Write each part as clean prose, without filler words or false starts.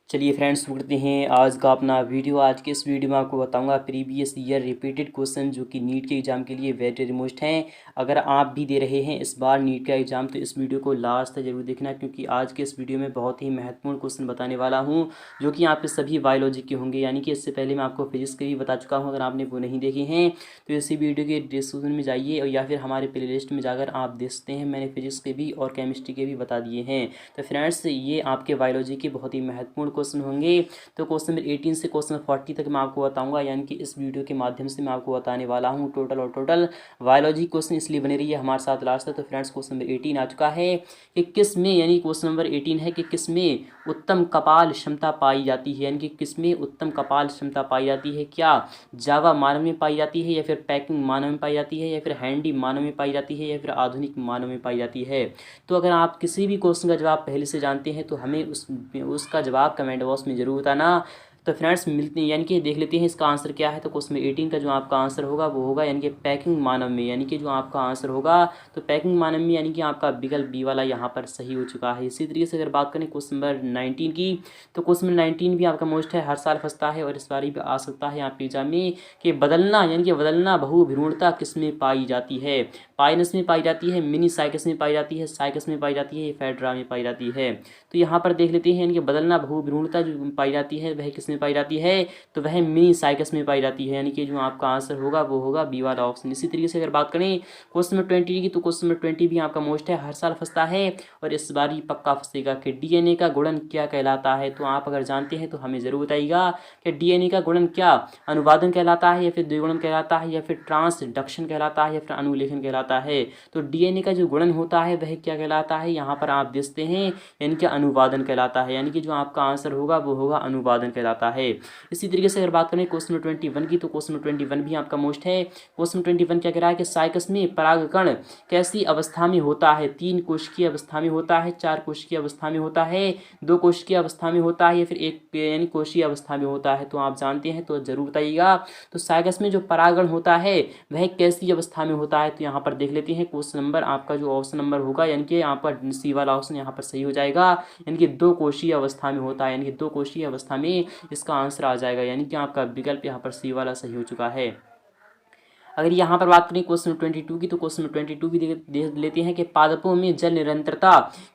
चलिए फ्रेंड्स, शुरू करते हैं आज का अपना वीडियो। आज के इस वीडियो में आपको बताऊंगा प्रीवियस ईयर रिपीटेड क्वेश्चन जो कि नीट के एग्ज़ाम के लिए वेरी मोस्ट हैं। अगर आप भी दे रहे हैं इस बार नीट का एग्ज़ाम तो इस वीडियो को लास्ट तक जरूर देखना, क्योंकि आज के इस वीडियो में बहुत ही महत्वपूर्ण क्वेश्चन बताने वाला हूँ जो कि आपके सभी बायोलॉजी के होंगे। यानी कि इससे पहले मैं आपको फिजिक्स के भी बता चुका हूँ। अगर आपने वो नहीं देखे हैं तो इसी वीडियो के डिस्क्रिप्शन में जाइए और या फिर हमारे प्ले लिस्ट में जाकर आप देख सकते हैं। मैंने फिजिक्स के भी और केमिस्ट्री के भी बता दिए हैं। तो फ्रेंड्स, ये आपके बायोलॉजी के बहुत ही महत्वपूर्ण क्वेश्चन होंगे। तो क्वेश्चन नंबर 18 से क्वेश्चन नंबर 40 तक मैं आपको बताऊंगा। यानी कि इस वीडियो के माध्यम से मैं आपको बताने वाला हूं टोटल बायोलॉजी क्वेश्चन, इसलिए बने रहिए हमारे साथ लास्ट तक। तो फ्रेंड्स, क्वेश्चन नंबर 18 आ चुका है कि किस में, यानी क्वेश्चन नंबर 18 है कि किस में उत्तम कपाल क्षमता पाई जाती है। यानी कि किस में उत्तम कपाल क्षमता पाई जाती है। क्या जावा मानव में पाई जाती है, या फिर पैकिंग मानव में पाई जाती है, या फिर हैंडी मानव में पाई जाती है, या फिर आधुनिक मानव में पाई जाती है। तो अगर आप किसी भी क्वेश्चन का जवाब पहले से जानते हैं तो हमें उसका जवाब कमेंट बॉक्स में जरूर बताना। तो फ्रेंड्स, मिलते हैं, यानी कि देख लेते हैं इसका आंसर क्या है। तो क्वेश्चन 18 का जो आपका आंसर होगा वो होगा यानी कि पैकिंग मानव में। यानी कि जो आपका आंसर होगा तो पैकिंग मानव में, यानी कि आपका विकल्प बी वाला यहाँ पर सही हो चुका है। इसी तरीके से अगर बात करें क्वेश्चन नंबर 19 की, तो क्वेश्चन नंबर 19 भी आपका मोस्ट है, हर साल फंसता है और इस बार भी आ सकता है आपके एग्जाम में कि बदलना, यानी कि बदलना बहुभ्रूणता किस में पाई जाती है। पाइनस में पाई जाती है, मिनी साइकस में पाई जाती है, साइकस में पाई जाती है, फेड्रा में पाई जाती है। तो यहाँ पर देख लेते हैं, यानी कि बदलना बहुभ्रूणता जो पाई जाती है वह किस में पाई जाती है, तो वह मिनी साइकस में पाई जाती है। यानी कि जो आपका आंसर होगा वो होगा बी वाला ऑप्शन। इसी तरीके से अगर बात करें क्वेश्चन नंबर 20 की, तो क्वेश्चन नंबर 20 भी आपका मोस्ट है, हर साल फंसता है और इस बार ही पक्का फंसेगा कि डीएनए का गुणन क्या कहलाता है। तो आप अगर जानते हैं तो हमें जरूर बताइएगा कि डीएनए का गुणन क्या अनुवादन कहलाता है, या फिर द्विगुणन कहलाता है, या फिर ट्रांसडक्शन कहलाता है, या फिर अनुलेखन कहलाता है। तो डीएनए का जो गुणन होता है वह क्या कहलाता है, यहाँ पर आप देखते हैं, यानी कि अनुवादन कहलाता है। यानी कि जो आपका आंसर होगा वो होगा अनुवादन कहलाता है। इसी तरीके से अगर बात करें क्वेश्चन नंबर 21 की, तो क्वेश्चन नंबर 21 भी आपका मोस्ट है। क्वेश्चन 21 क्या कह रहा है कि साइकस में परागकण कैसी अवस्था में होता है। 3 कोशिकीय अवस्था में होता है, 4 कोशिकीय अवस्था में होता है, 2 कोशिकीय अवस्था में होता है, या फिर 1 यानी कोशिकीय अवस्था में होता है। तो आप जानते हैं तो जरूर बताइएगा। तो साइकस में जो परागण होता है वह कैसी अवस्था में होता है। तो यहाँ पर देख लेते हैं क्वेश्चन नंबर आपका जो ऑप्शन नंबर होगा, यानी कि यहाँ पर सी वाला ऑप्शन यहाँ पर सही हो जाएगा। यानी कि 2 कोशीय अवस्था में होता है, यानी कि 2 कोशीय अवस्था में इसका आंसर आ जाएगा। यानी कि आपका विकल्प यहाँ पर सी वाला सही हो चुका है। अगर यहाँ पर बात करें क्वेश्चन 22 की, तो क्वेश्चन 22 भी देख लेते हैं कि पादपों में जल निरंतरता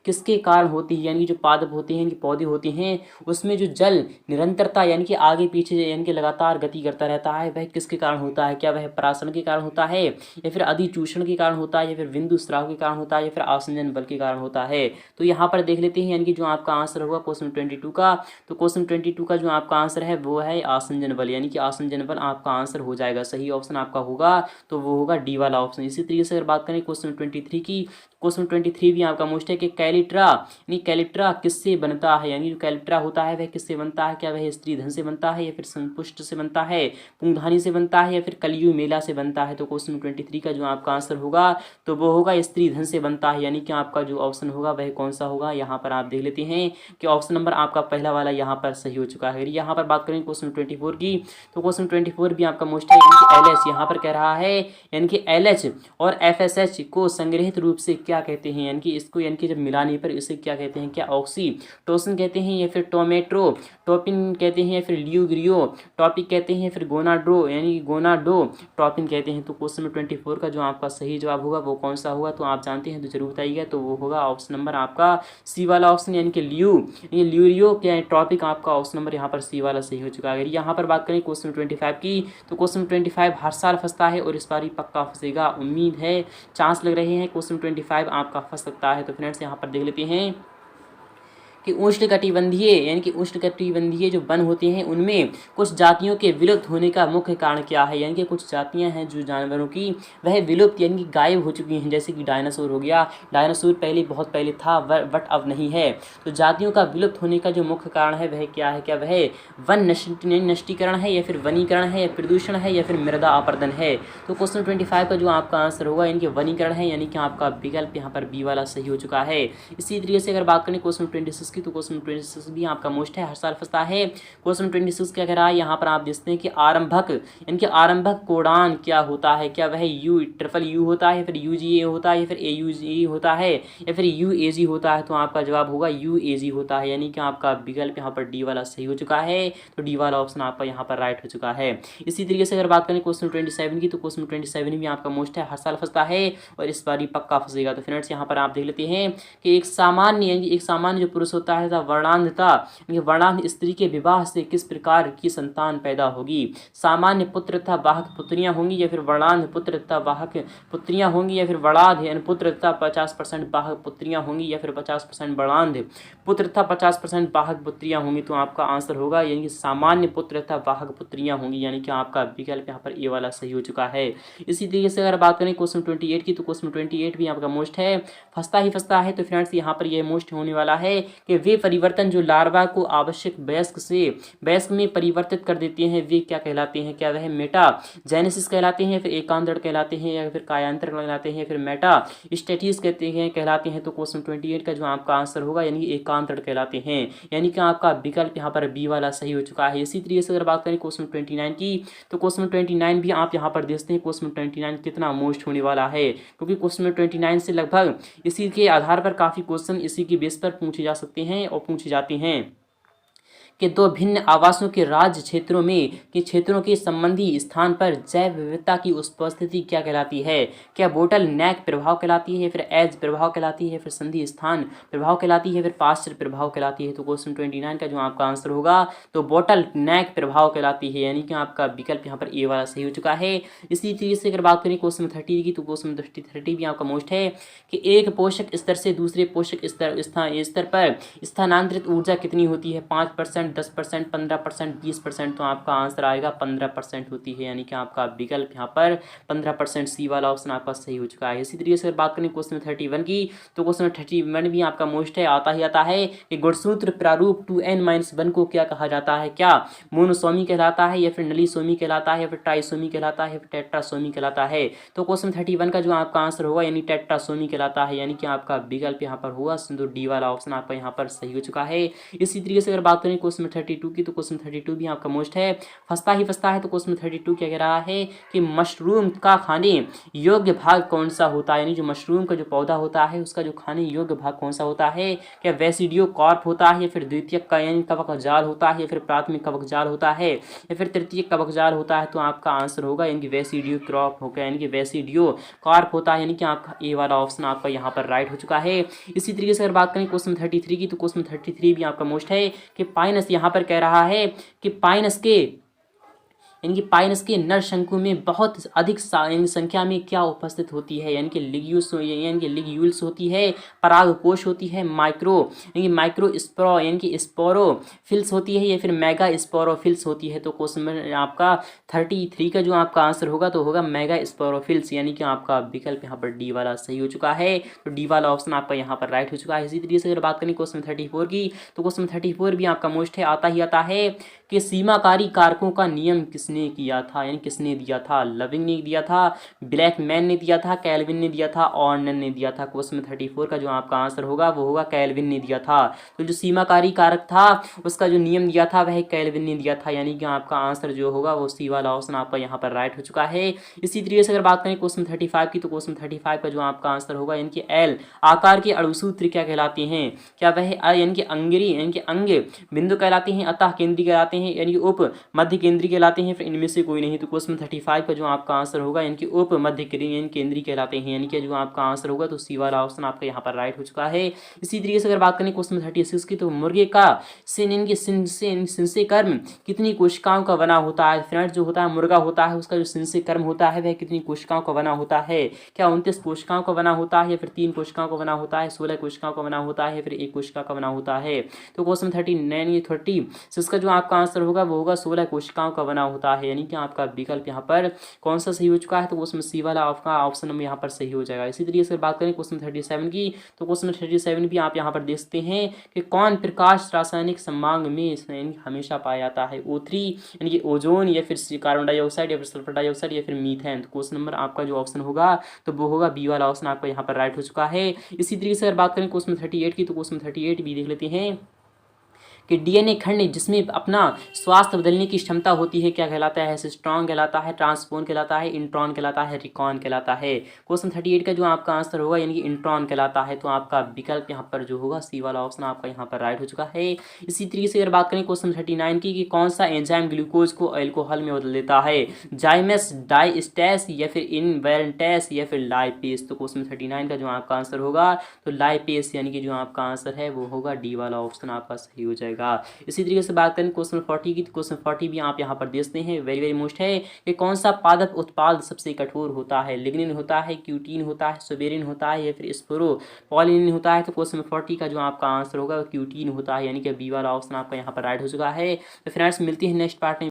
किसके कारण होती है। यानी कि जो पादप होते हैं, पौधे होते हैं, उसमें जो जल निरंतरता यानी कि आगे पीछे यानी कि लगातार गति करता रहता है, वह किसके कारण होता है। क्या वह परासरण के कारण होता है, या फिर अधिचूषण के कारण होता है, या फिर बिंदु स्राव के कारण होता है, या फिर आसंजन बल के कारण होता है। तो यहाँ पर देख लेते हैं, यानी कि जो आपका आंसर होगा क्वेश्चन 22 का, तो क्वेश्चन 22 का जो आपका आंसर है वो है आसंजन बल। यानी कि आसंजन बल आपका आंसर हो जाएगा। सही ऑप्शन आपका होगा तो वो होगा डी वाला ऑप्शन। इसी तरीके से अगर बात करें क्वेश्चन 23 की, क्वेश्चन 23 भी आपका मोस्ट है कि कैलिट्रा, यानी कैलिट्रा किससे बनता है। यानी जो कैलिट्रा होता है वह किससे बनता है। क्या वह स्त्री धन से बनता है, या फिर संपुष्ट से बनता है, पुंगधानी से बनता है, या फिर कलियु मेला से बनता है। तो क्वेश्चन 23 का जो आपका आंसर होगा तो वो होगा स्त्री धन से बनता है। यानी कि आपका जो ऑप्शन होगा वह कौन सा होगा, यहाँ पर आप देख लेते हैं कि ऑप्शन नंबर आपका पहला वाला यहाँ पर सही हो चुका है। यहाँ पर बात करें क्वेश्चन 24 की, तो क्वेश्चन 24 भी आपका मोस्ट है, यानी कि LH यहाँ पर कह रहा है, यानी कि LH और FSH को संग्रहित रूप से क्या कहते हैं। यानी कि इसको, यानी कि जब मिलाने पर इसे क्या कहते हैं। क्या ऑक्सीटोसिन कहते हैं, या फिर टोमेट्रोटोपिन कहते हैं, या फिर ल्यूग्रियो टॉपिक कहते हैं, या फिर गोनाड्रो यानी गोनाडोट्रोपिन कहते हैं। तो क्वेश्चन नंबर 24 का जो आपका सही जवाब होगा वो कौन सा होगा, तो आप जानते हैं तो जरूर बताइएगा। तो वो होगा ऑप्शन नंबर आपका सी वाला ऑप्शन, यानी कि ल्यूरियो क्या टॉपिक आपका ऑप्शन नंबर यहाँ पर सी वाला सही हो चुका है। यहाँ पर बात करें क्वेश्चन 25 की, तो क्वेश्चन 25 हर साल फंसता है और इस बार ही पक्का फंसेगा। उम्मीद है, चांस लग रहे हैं क्वेश्चन 25 आपका फंस सकता है। तो फ्रेंड्स, यहाँ पर देख लेते हैं कि उष्णकटिबंधीय, यानी कि उष्णकटिबंधीय जो वन होते हैं उनमें कुछ जातियों के विलुप्त होने का मुख्य कारण क्या है। यानी कि कुछ जातियां हैं जो जानवरों की वह विलुप्त यानी कि गायब हो चुकी हैं, जैसे कि डायनासोर हो गया। डायनासोर पहले बहुत पहले था बट अब नहीं है। तो जातियों का विलुप्त होने का जो मुख्य कारण है वह क्या है। क्या वह वन नष्टीकरण है, या फिर वनीकरण है, या प्रदूषण है, या फिर मृदा अपरदन है। तो क्वेश्चन 25 का जो आपका आंसर होगा यानी कि वनीकरण है। यानी कि आपका विकल्प यहाँ पर बी वाला सही हो चुका है। इसी तरीके से अगर बात करें क्वेश्चन 26 की, तो क्वेश्चन 26 भी आपका मोस्ट है, हर साल फंसता है। क्वेश्चन 26 क्या कह रहा है, यहाँ पर आप देखते हैं कि आरंभक यानी कि आरंभक कोडान क्या होता है, क्या वह यू ट्रिपल यू होता है, फिर UGA होता है, या फिर AUG होता है, या फिर UAG होता है। तो आपका जवाब होगा UAG होता है, यानी कि आपका विकल्प यहाँ पर डी वाला सही हो चुका है। तो डी वाला ऑप्शन आपका यहाँ पर राइट हो चुका है। इसी तरीके से अगर बात करें क्वेश्चन 27 की, तो क्वेश्चन 27 भी आपका मोस्ट है, हर साल फंसता है और इस बार ही पक्का फंसेगा। तो फ्रेंड्स यहाँ पर आप देख लेते हैं कि एक सामान्य जो पुरुष होता है वर्णांध स्त्री के विवाह से किस प्रकार की संतान पैदा होगी। सामान्य पुत्र तथा वाहक पुत्रियां होंगी, या फिर वर्णांध पुत्र तथा वाहक पुत्रियां होंगी, या फिर वर्णांध पुत्र तथा 50% वाहक पुत्रियां होंगी, या फिर 50% वर्णांध पुत्र तथा 50% वाहक पुत्रियां होंगी। तो आपका आंसर होगा यानी कि सामान्य पुत्र तथा वाहक पुत्रियां होंगी, यानी कि आपका विकल्प यहाँ पर ए वाला सही हो चुका है। इसी तरीके से अगर बात करें क्वेश्चन 28 की, तो क्वेश्चन 28 भी आपका मोस्ट है, फंसता है। तो फ्रेंड्स यहाँ पर यह मोस्ट होने वाला है कि वे परिवर्तन जो लार्वा को आवश्यक वयस्क से वयस्क में परिवर्तित कर देते हैं, वे क्या कहलाते हैं, क्या वह मेटा जेनेसिस कहलाते हैं, फिर एकांतरण कहलाते हैं, या फिर कायांतर कहलाते हैं, फिर मेटा स्टेटिस कहलाते हैं। तो क्वेश्चन 28 का जो आपका आंसर होगा यानी एकांतरण कहलाते हैं, यानी कि आपका विकल्प यहाँ पर बी वाला सही हो चुका है। इसी तरीके से अगर बात करें क्वेश्चन 29 की, तो क्वेश्चन 29 भी आप यहाँ पर देखते हैं क्वेश्चन 29 कितना मोस्ट होने वाला है, क्योंकि क्वेश्चन 29 से लगभग इसी के आधार पर काफ़ी क्वेश्चन इसी की बेस पर पूछे जा सकते हैं और पूछे जाते हैं कि दो भिन्न आवासों के राज्य क्षेत्रों के संबंधी स्थान पर जैव विविधता की उपस्थिति क्या कहलाती है। क्या बोटल नेक प्रभाव कहलाती है, फिर एज प्रभाव कहलाती है, फिर संधि स्थान प्रभाव कहलाती है, फिर पाश्चर प्रभाव कहलाती है। तो क्वेश्चन 29 का जो आपका आंसर होगा तो बोटल नेक प्रभाव कहलाती है, यानी कि आपका विकल्प यहाँ पर ए वाला सही हो चुका है। इसी तरीके से अगर बात करें क्वेश्चन 30 की, तो क्वेश्चन 30 भी आपका मोस्ट है कि एक पोषक स्तर से दूसरे पोषक स्तर पर स्थानांतरित ऊर्जा कितनी होती है, 5%, 10%, 15%, 20%। तो आपका आंसर आएगा 15% होती है, यानी कि आपका विकल्प यहाँ पर 15% सी वाला ऑप्शन आपका सही हो चुका है। इसी तरीके से अगर बात करें क्वेश्चन 31 की, तो क्वेश्चन 31 भी आपका मोस्ट है, आता है कि गुणसूत्र प्रारूप 2n-1 को क्या कहा जाता है, क्या मोनोसोमी कहलाता है, या फिर नलीसोमी कहलाता है, या फिर ट्राइसोमी कहलाता है, या फिर टेट्रासोमी कहलाता है। तो क्वेश्चन 31 का जो आपका आंसर होगा यानी टेट्रासोमी कहलाता है, यानी कि आपका विकल्प यहाँ पर होगा तो डी वाला ऑप्शन आपका यहाँ पर सही हो चुका है। इसी तरीके से अगर बात करें क्वेश्चन 32 की, तो क्वेश्चन 32 भी आपका मोस्ट है, फंसता है। तो क्वेश्चन 32 क्या कह रहा है कि मशरूम का खाने योग्य भाग कौन सा होता है, यानी जो मशरूम का जो पौधा होता है उसका जो खाने योग्य भाग कौन सा होता है। क्या वैसिडियो कार्प होता है, या फिर द्वितीयक का यानी कवक जाल होता है, या फिर प्राथमिक कवक जाल होता है, या फिर तृतीयक कवक जाल होता है। तो आपका आंसर होगा यानी कि वैसिडियो क्रॉप होगा, यानी कि वैसिडियो कार्प होता है, यानी कि आपका ए वाला ऑप्शन आपका यहाँ पर राइट हो चुका है। इसी तरीके से अगर बात करें क्वेश्चन 33 की, तो क्वेश्चन 33 भी आपका मोस्ट है कि पाइनस यहाँ पर कह रहा है कि पाइनस के नर शंकु में बहुत अधिक संख्या में क्या उपस्थित होती है, यानी कि लिग्यूल्स होती है, परागकोश होती है, स्पोरोफिल्स होती है, या फिर मेगा स्पोरोफिल्स होती है। तो क्वेश्चन में आपका 33 का जो आपका आंसर होगा तो होगा मेगा स्पोरोफिल्स, यानी कि आपका विकल्प यहाँ पर डी वाला सही हो चुका है। तो डी वाला ऑप्शन आपका यहाँ पर राइट हो चुका है। इसी तरीके से अगर बात करें क्वेश्चन 34 की, तो क्वेश्चन 34 भी आपका मोस्ट है, आता है कि सीमाकारी कारकों का नियम किसने किया था, यानी किसने दिया था। लविंग ने दिया था, ब्लैकमैन ने दिया था, कैल्विन ने दिया था, ऑर्नन ने दिया था। क्वेश्चन 34 का जो आपका आंसर होगा वो होगा कैल्विन ने दिया था। तो जो सीमाकारी कारक था उसका जो नियम दिया था वह कैल्विन ने दिया था, यानी कि आपका आंसर जो होगा वो सी वाला ऑप्शन आपका यहाँ पर राइट हो चुका है। इसी तरीके से अगर बात करें क्वेश्चन 35 की, तो क्वेश्चन 35 का जो आपका आंसर होगा यानी कि एल आकार के अणुसूत्र क्या कहलाते हैं। क्या वह यानी कि अंग बिंदु कहलाते हैं, अतः केंद्रीय कहलाते हैं, यानी कि उप मध्य केंद्रीय कहलाते हैं, फिर इनमें से कोई नहीं। तो क्वेश्चन 35 का जो आपका आंसर होगा यानी कि उप मध्य केंद्रीय कहलाते हैं, यानी कि जो आपका आंसर होगा तो सी वाला ऑप्शन आपका यहाँ पर राइट हो चुका है। इसी तरीके से अगर बात करें क्वेश्चन 36 की, तो मुर्गे का सिंसे कर्म कितनी कोशिकाओं का बना होता है। फ्रेंड्स जो होता है मुर्गा होता है उसका जो सिंसे कर्म होता है वह कितनी कोशिकाओं का बना होता है। क्या 29 कोशिकाओं का बना होता है, या फिर 3 कोशिकाओं का बना होता है, 16 कोशिकाओं का बना होता है, फिर 1 कोशिका का बना होता है। तो क्वेश्चन 30 इसका जो आपका आंसर होगा वो होगा 16 कोशिकाओं का बना होता होता है, यानी कि आपका विकल्प यहाँ पर कौन सा सही हो चुका है, तो उसमें सी वाला आपका ऑप्शन में यहाँ पर सही हो जाएगा। इसी तरीके से बात करें क्वेश्चन 37 की, तो क्वेश्चन 37 भी आप यहाँ पर देखते हैं कि कौन प्रकाश रासायनिक संमांग में हमेशा पाया जाता है, O3 यानी कि ओजोन, या फिर कार्बन डाइऑक्साइड, या फिर सल्फर डाइऑक्साइड, या फिर मीथेन। तो क्वेश्चन नंबर आपका जो ऑप्शन होगा तो वो होगा बी वाला ऑप्शन आपका यहाँ पर राइट हो चुका है। इसी तरीके से अगर बात करें क्वेश्चन 38 की, तो क्वेश्चन 38 भी देख लेते हैं कि डीएनए खंड जिसमें अपना स्वास्थ्य बदलने की क्षमता होती है क्या कहलाता है, सिस्ट्रॉन कहलाता है, ट्रांसपोन कहलाता है, इंट्रॉन कहलाता है, रिकॉन कहलाता है। क्वेश्चन 38 का जो आपका आंसर होगा यानी कि इंट्रॉन कहलाता है, तो आपका विकल्प यहाँ पर जो होगा सी वाला ऑप्शन आपका यहाँ पर राइट हो चुका है। इसी तरीके से अगर बात करें क्वेश्चन 39 की कि कौन सा एंजाइम ग्लूकोज को अल्कोहल में बदल देता है, जाइमस, डाइस्टेस, या फिर इनवेरेंटेस, या फिर लाइपेस। तो क्वेश्चन 39 का जो आपका आंसर होगा तो लाइपेस यानी कि जो आपका आंसर है वो होगा डी वाला ऑप्शन आपका सही हो जाएगा। इसी तरीके से बात करें क्वेश्चन 40 की, क्वेश्चन 40 भी आप यहाँ पर देखते हैं, वेरी वेरी मोस्ट है कि कौन सा पादप उत्पाद सबसे कठोर होता है, लिग्निन होता है, क्यूटीन होता है, सुबेरिन होता है, या फिर स्पोरोपोलिन होता है। तो क्वेश्चन 40 का जो आपका आंसर होगा क्यूटीन होता है, यानी कि बी वाला ऑप्शन आपका यहाँ पर राइट हो चुका है। तो फ्रेंड्स मिलती है नेक्स्ट पार्ट में।